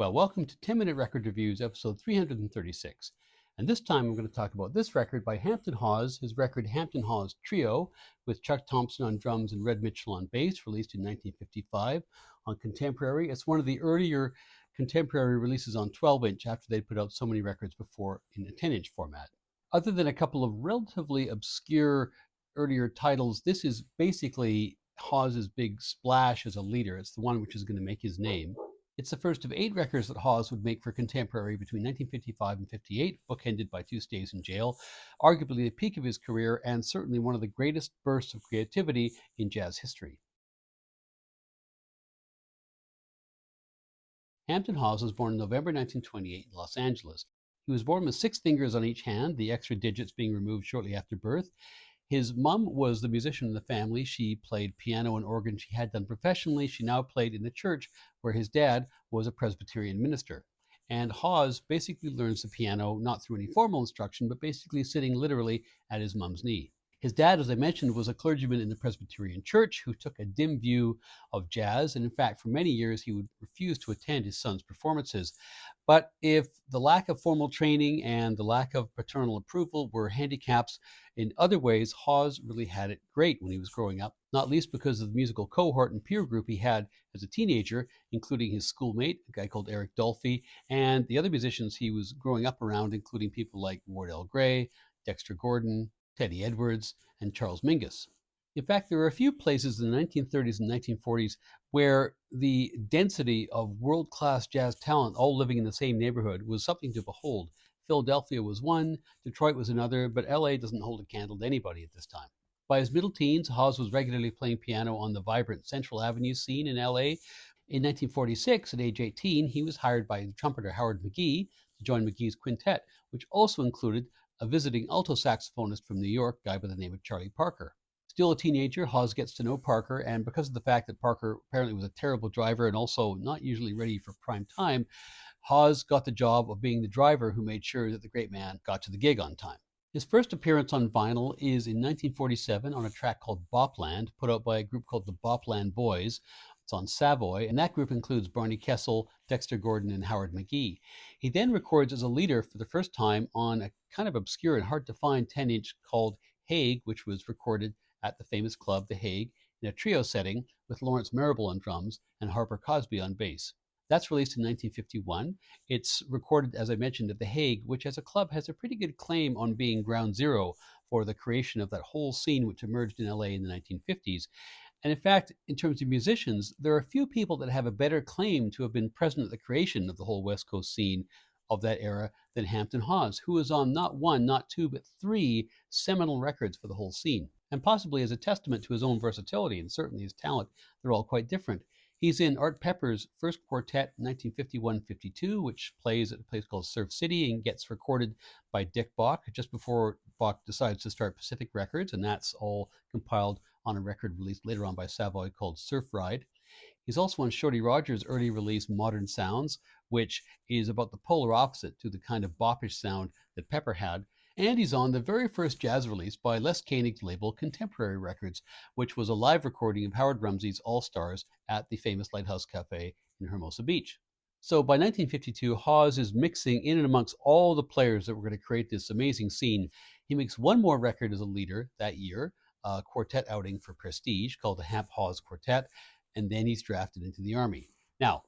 Well, welcome to 10-Minute Record Reviews, episode 336. And this time I'm going to talk about this record by Hampton Hawes, his record Hampton Hawes Trio, with Chuck Thompson on drums and Red Mitchell on bass, released in 1955 on Contemporary. It's one of the earlier Contemporary releases on 12-inch after they'd put out so many records before in a 10-inch format. Other than a couple of relatively obscure earlier titles, this is basically Hawes' big splash as a leader. It's the one which is going to make his name. It's the first of 8 records that Hawes would make for Contemporary between 1955 and 58, bookended by 2 stays in jail, arguably the peak of his career and certainly one of the greatest bursts of creativity in jazz history. Hampton Hawes was born in November 1928 in Los Angeles. He was born with 6 fingers on each hand, the extra digits being removed shortly after birth. His mom was the musician in the family. She played piano and organ. She had done professionally. She now played in the church where his dad was a Presbyterian minister. And Hawes basically learns the piano not through any formal instruction, but basically sitting literally at his mom's knee. His dad, as I mentioned, was a clergyman in the Presbyterian church who took a dim view of jazz. And in fact, for many years, he would refuse to attend his son's performances. But if the lack of formal training and the lack of paternal approval were handicaps, in other ways, Hawes really had it great when he was growing up, not least because of the musical cohort and peer group he had as a teenager, including his schoolmate, a guy called Eric Dolphy, and the other musicians he was growing up around, including people like Wardell Gray, Dexter Gordon, Teddy Edwards, and Charles Mingus. In fact, there are a few places in the 1930s and 1940s where the density of world-class jazz talent all living in the same neighborhood was something to behold. Philadelphia was one, Detroit was another, but LA doesn't hold a candle to anybody at this time. By his middle teens, Hawes was regularly playing piano on the vibrant Central Avenue scene in LA. In 1946, at age 18, he was hired by the trumpeter Howard McGhee to join McGhee's quintet, which also included a visiting alto saxophonist from New York, a guy by the name of Charlie Parker. Still a teenager, Hawes gets to know Parker, and because of the fact that Parker apparently was a terrible driver and also not usually ready for prime time, Hawes got the job of being the driver who made sure that the great man got to the gig on time. His first appearance on vinyl is in 1947 on a track called Bopland, put out by a group called the Bopland Boys. It's on Savoy, and that group includes Barney Kessel, Dexter Gordon, and Howard McGhee. He then records as a leader for the first time on a kind of obscure and hard to find 10-inch called Hague, which was recorded at the famous club, The Hague, in a trio setting with Lawrence Marable on drums and Harper Cosby on bass. That's released in 1951. It's recorded, as I mentioned, at The Hague, which as a club has a pretty good claim on being ground zero for the creation of that whole scene which emerged in LA in the 1950s. And in fact, in terms of musicians, there are few people that have a better claim to have been present at the creation of the whole West Coast scene of that era than Hampton Hawes, who was on not 1, not 2, but 3 seminal records for the whole scene. And possibly as a testament to his own versatility and certainly his talent, they're all quite different. He's in Art Pepper's first quartet in 1951-52, which plays at a place called Surf City and gets recorded by Dick Bach just before Bach decides to start Pacific Records, and that's all compiled on a record released later on by Savoy called Surf Ride. He's also on Shorty Rogers' early release Modern Sounds, which is about the polar opposite to the kind of boppish sound that Pepper had. And he's on the very first jazz release by Les Koenig's label Contemporary Records, which was a live recording of Howard Rumsey's All Stars at the famous Lighthouse Cafe in Hermosa Beach. So by 1952, Hawes is mixing in and amongst all the players that were going to create this amazing scene. He makes one more record as a leader that year, a quartet outing for Prestige called the Hamp Hawes Quartet, and then he's drafted into the Army. Now,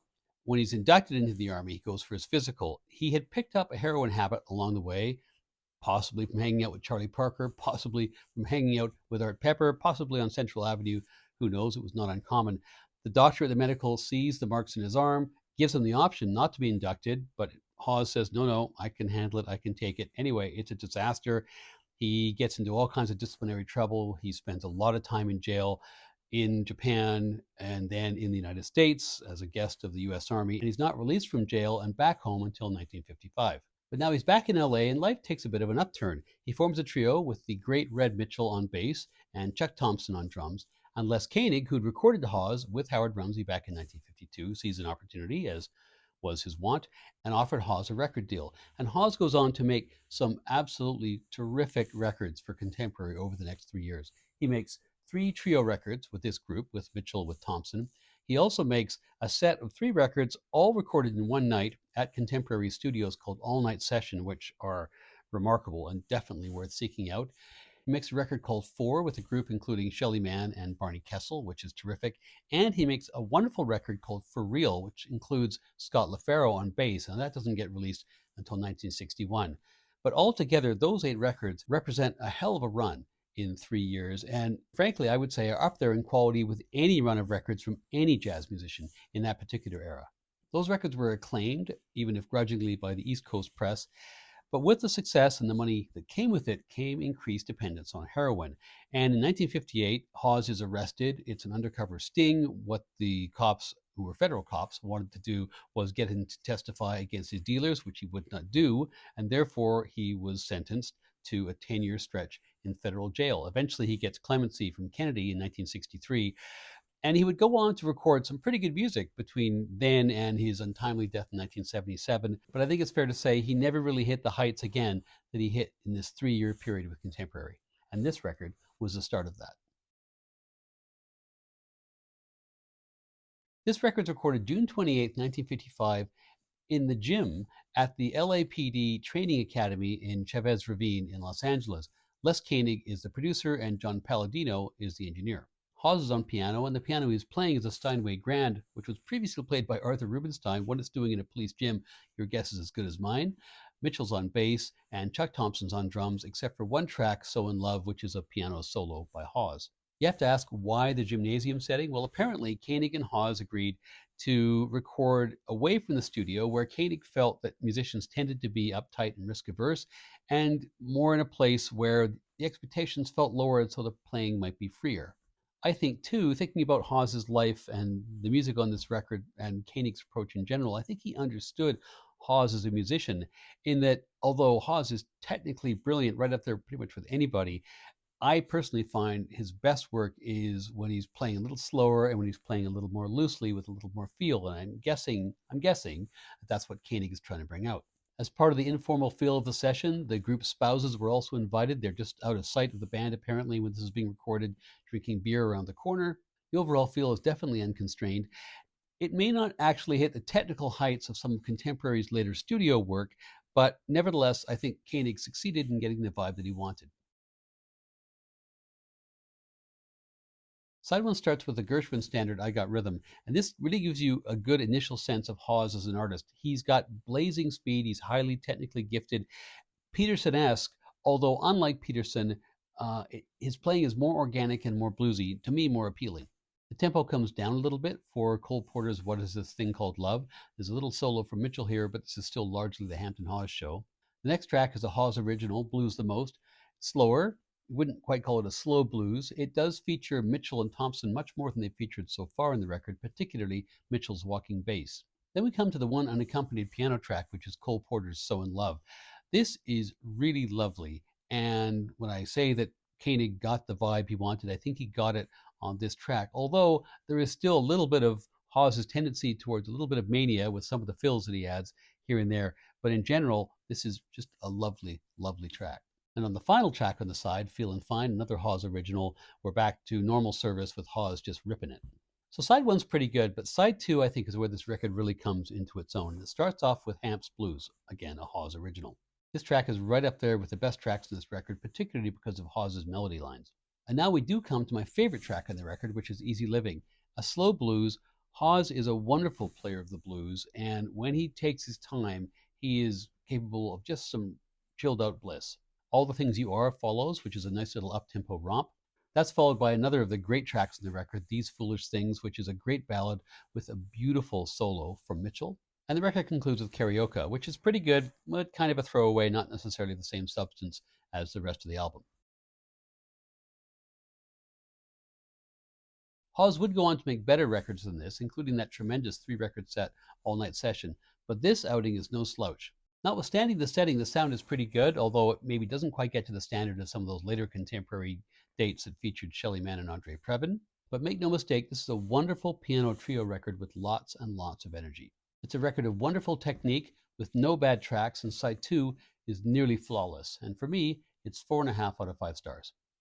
when he's inducted into the Army, he goes for his physical. He had picked up a heroin habit along the way, possibly from hanging out with Charlie Parker, possibly from hanging out with Art Pepper, possibly on Central Avenue. Who knows? It was not uncommon. The doctor at the medical sees the marks in his arm, gives him the option not to be inducted, but Hawes says, no, I can handle it, I can take it. Anyway, it's a disaster. He gets into all kinds of disciplinary trouble. He spends a lot of time in jail in Japan and then in the United States as a guest of the U.S. Army, and he's not released from jail and back home until 1955. But now he's back in LA and life takes a bit of an upturn. He forms a trio with the great Red Mitchell on bass and Chuck Thompson on drums. And Les Koenig, who'd recorded Hawes with Howard Rumsey back in 1952, sees an opportunity, as was his wont, and offered Hawes a record deal. And Hawes goes on to make some absolutely terrific records for Contemporary over the next 3 years. He makes 3 trio records with this group, with Mitchell, with Thompson. He also makes a set of 3 records, all recorded in one night at contemporary studios called All Night Session, which are remarkable and definitely worth seeking out. He makes a record called Four with a group including Shelly Manne and Barney Kessel, which is terrific. And he makes a wonderful record called For Real, which includes Scott LaFaro on bass, and that doesn't get released until 1961. But altogether, those 8 records represent a hell of a run in 3 years, and frankly, I would say are up there in quality with any run of records from any jazz musician in that particular era. Those records were acclaimed, even if grudgingly, by the East Coast press. But with the success and the money that came with it came increased dependence on heroin. And in 1958, Hawes is arrested. It's an undercover sting. What the cops, who were federal cops, wanted to do was get him to testify against his dealers, which he would not do. And therefore, he was sentenced to a 10-year stretch in federal jail. Eventually, he gets clemency from Kennedy in 1963. And he would go on to record some pretty good music between then and his untimely death in 1977. But I think it's fair to say he never really hit the heights again that he hit in this 3-year period with contemporary. And this record was the start of that. This record's recorded June 28, 1955, in the gym at the LAPD Training Academy in Chavez Ravine in Los Angeles. Les Koenig is the producer and John Palladino is the engineer. Hawes is on piano, and the piano he's playing is a Steinway Grand, which was previously played by Arthur Rubinstein. What it's doing in a police gym, your guess is as good as mine. Mitchell's on bass, and Chuck Thompson's on drums, except for one track, So in Love, which is a piano solo by Hawes. You have to ask why the gymnasium setting? Well, apparently Koenig and Hawes agreed to record away from the studio, where Koenig felt that musicians tended to be uptight and risk averse, and more in a place where the expectations felt lowered so the playing might be freer. I think, too, thinking about Hawes's life and the music on this record and Koenig's approach in general, I think he understood Hawes as a musician in that although Hawes is technically brilliant, right up there pretty much with anybody, I personally find his best work is when he's playing a little slower and when he's playing a little more loosely with a little more feel. And I'm guessing that's what Koenig is trying to bring out. As part of the informal feel of the session, the group's spouses were also invited. They're just out of sight of the band, apparently, when this is being recorded, drinking beer around the corner. The overall feel is definitely unconstrained. It may not actually hit the technical heights of some of contemporary's later studio work, but nevertheless, I think Koenig succeeded in getting the vibe that he wanted. Side one starts with the Gershwin standard, I Got Rhythm, and this really gives you a good initial sense of Hawes as an artist. He's got blazing speed, he's highly technically gifted, Peterson-esque, although unlike Peterson, his playing is more organic and more bluesy, to me more appealing. The tempo comes down a little bit for Cole Porter's What Is This Thing Called Love. There's a little solo from Mitchell here, but this is still largely the Hampton Hawes show. The next track is a Hawes original, Blues the Most. Slower, wouldn't quite call it a slow blues. It does feature Mitchell and Thompson much more than they've featured so far in the record, particularly Mitchell's walking bass. Then we come to the one unaccompanied piano track, which is Cole Porter's So in Love. This is really lovely, and when I say that Koenig got the vibe he wanted, I think he got it on this track, although there is still a little bit of Hawes' tendency towards a little bit of mania with some of the fills that he adds here and there, but in general, this is just a lovely, lovely track. And on the final track on the side, Feelin' Fine, another Hawes original, we're back to normal service with Hawes just ripping it. So side one's pretty good, but side two, I think, is where this record really comes into its own. It starts off with Hamp's Blues, again, a Hawes original. This track is right up there with the best tracks in this record, particularly because of Hawes' melody lines. And now we do come to my favorite track on the record, which is Easy Living, a slow blues. Hawes is a wonderful player of the blues, and when he takes his time, he is capable of just some chilled out bliss. All the Things You Are follows, which is a nice little up-tempo romp. That's followed by another of the great tracks in the record, These Foolish Things, which is a great ballad with a beautiful solo from Mitchell. And the record concludes with Karaoke, which is pretty good, but kind of a throwaway, not necessarily the same substance as the rest of the album. Hawes would go on to make better records than this, including that tremendous 3-record set, All Night Session, but this outing is no slouch. Notwithstanding the setting, the sound is pretty good, although it maybe doesn't quite get to the standard of some of those later contemporary dates that featured Shelly Manne and Andre Previn. But make no mistake, this is a wonderful piano trio record with lots and lots of energy. It's a record of wonderful technique with no bad tracks, and side 2 is nearly flawless. And for me, it's 4.5 out of 5 stars.